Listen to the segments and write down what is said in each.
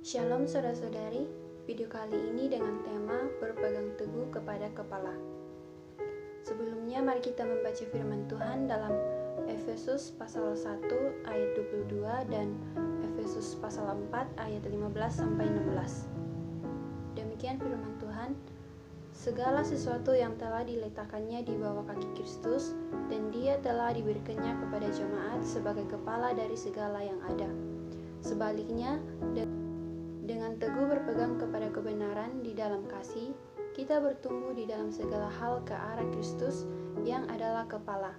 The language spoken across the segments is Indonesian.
Shalom saudara-saudari, video kali ini dengan tema berpegang teguh kepada kepala. Sebelumnya mari kita membaca firman Tuhan dalam Efesus pasal 1 ayat 22 dan Efesus pasal 4 ayat 15 sampai 16. Demikian firman Tuhan, segala sesuatu yang telah diletakkannya di bawah kaki Kristus dan dia telah diberikannya kepada jemaat sebagai kepala dari segala yang ada. Sebaliknya, dengan teguh berpegang kepada kebenaran di dalam kasih, kita bertumbuh di dalam segala hal ke arah Kristus yang adalah kepala.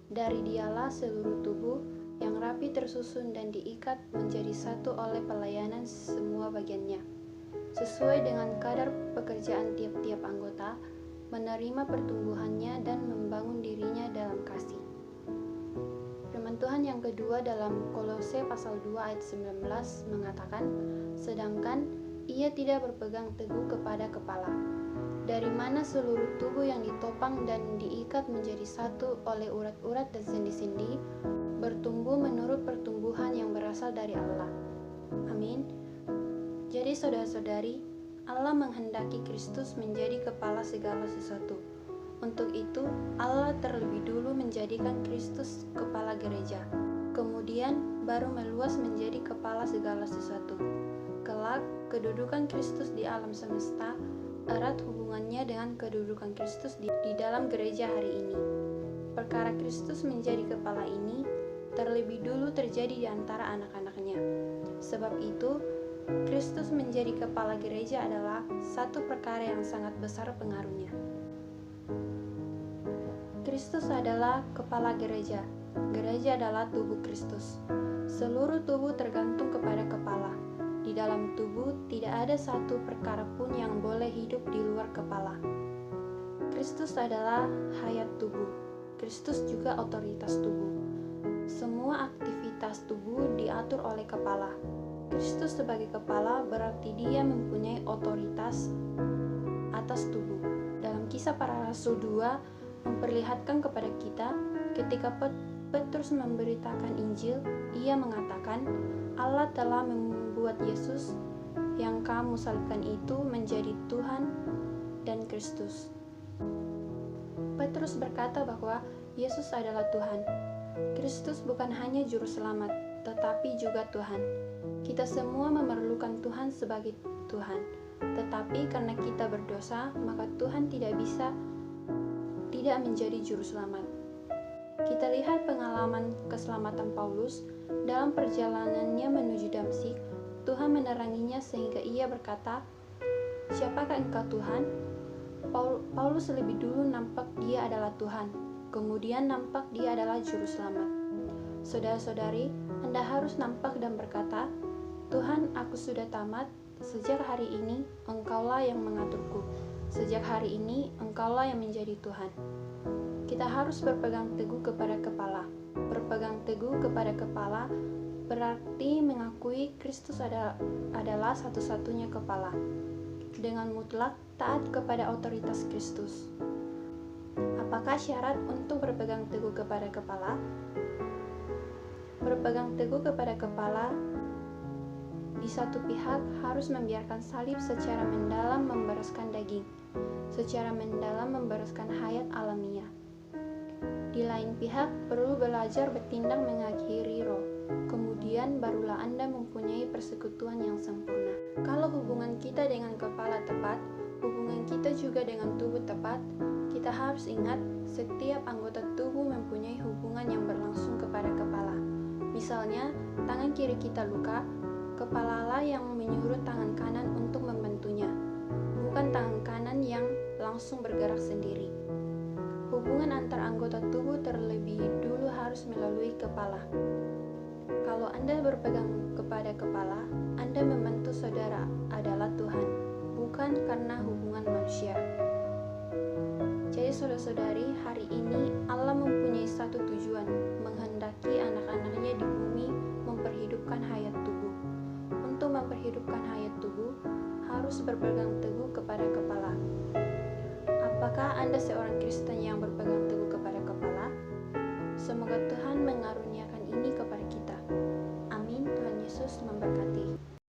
Dari dialah seluruh tubuh yang rapi tersusun dan diikat menjadi satu oleh pelayanan semua bagiannya, sesuai dengan kadar pekerjaan tiap-tiap anggota, menerima pertumbuhannya dan membangun dirinya dalam kasih. Firman Tuhan yang kedua dalam Kolose pasal 2 ayat 19 mengatakan, sedangkan ia tidak berpegang teguh kepada kepala, dari mana seluruh tubuh yang ditopang dan diikat menjadi satu oleh urat-urat dan sendi-sendi, bertumbuh menurut pertumbuhan yang berasal dari Allah. Amin. Jadi saudara-saudari, Allah menghendaki Kristus menjadi kepala segala sesuatu. Untuk itu, Allah terlebih dulu menjadikan Kristus kepala gereja, kemudian baru meluas menjadi kepala segala sesuatu. Kelak, kedudukan Kristus di alam semesta erat hubungannya dengan kedudukan Kristus di dalam gereja hari ini. Perkara Kristus menjadi kepala ini terlebih dulu terjadi di antara anak-anaknya. Sebab itu, Kristus menjadi kepala gereja adalah satu perkara yang sangat besar pengaruhnya. Kristus adalah kepala gereja. Gereja adalah tubuh Kristus. Seluruh tubuh tergantung kepada kepala. Di dalam tubuh tidak ada satu perkara pun yang boleh hidup di luar kepala. Kristus adalah hayat tubuh. Kristus juga otoritas tubuh. Semua aktivitas tubuh diatur oleh kepala. Kristus sebagai kepala berarti dia mempunyai otoritas atas tubuh. Dalam Kisah Para Rasul 2 memperlihatkan kepada kita ketika Petrus memberitakan Injil, ia mengatakan, Allah telah membuat Yesus yang kamu salibkan itu menjadi Tuhan dan Kristus. Petrus berkata bahwa Yesus adalah Tuhan. Kristus bukan hanya juru selamat, tetapi juga Tuhan. Kita semua memerlukan Tuhan sebagai Tuhan, tetapi karena kita berdosa, maka Tuhan tidak menjadi juru selamat. Kita lihat pengalaman keselamatan Paulus dalam perjalanannya menuju Damsyik. Tuhan meneranginya sehingga ia berkata, siapakah engkau Tuhan? Paulus lebih dulu nampak dia adalah Tuhan, kemudian nampak dia adalah juru selamat. Saudara-saudari, Anda harus nampak dan berkata, Tuhan, aku sudah tamat, sejak hari ini Engkaulah yang mengaturku. Sejak hari ini, Engkaulah yang menjadi Tuhan. Kita harus berpegang teguh kepada kepala. Berpegang teguh kepada kepala berarti mengakui Kristus adalah satu-satunya kepala. Dengan mutlak taat kepada otoritas Kristus. Apakah syarat untuk berpegang teguh kepada kepala? Berpegang teguh kepada kepala di satu pihak harus membiarkan salib secara mendalam membereskan daging, secara mendalam membereskan hayat alamiah. Di lain pihak perlu belajar bertindak mengakhiri roh, kemudian barulah Anda mempunyai persekutuan yang sempurna. Kalau hubungan kita dengan kepala tepat, hubungan kita juga dengan tubuh tepat, kita harus ingat setiap anggota tubuh mempunyai hubungan yang berlangsung kepada kepala. Misalnya, tangan kiri kita luka, kepalalah yang menyuruh tangan kanan untuk membantunya, bukan tangan kanan yang langsung bergerak sendiri. Hubungan antar anggota tubuh terlebih dulu harus melalui kepala. Kalau Anda berpegang kepada kepala, Anda membantu saudara adalah Tuhan, bukan karena hubungan manusia. Jadi saudara-saudari, hari ini Allah mempunyai satu tujuan, menghendaki anak-anaknya di bumi memperhidupkan hayat tubuh. Untuk memperhidupkan hayat tubuh, harus berpegang teguh kepada kepala. Apakah Anda seorang Kristen yang berpegang teguh kepada kepala? Semoga Tuhan mengaruniakan ini kepada kita. Amin. Tuhan Yesus memberkati.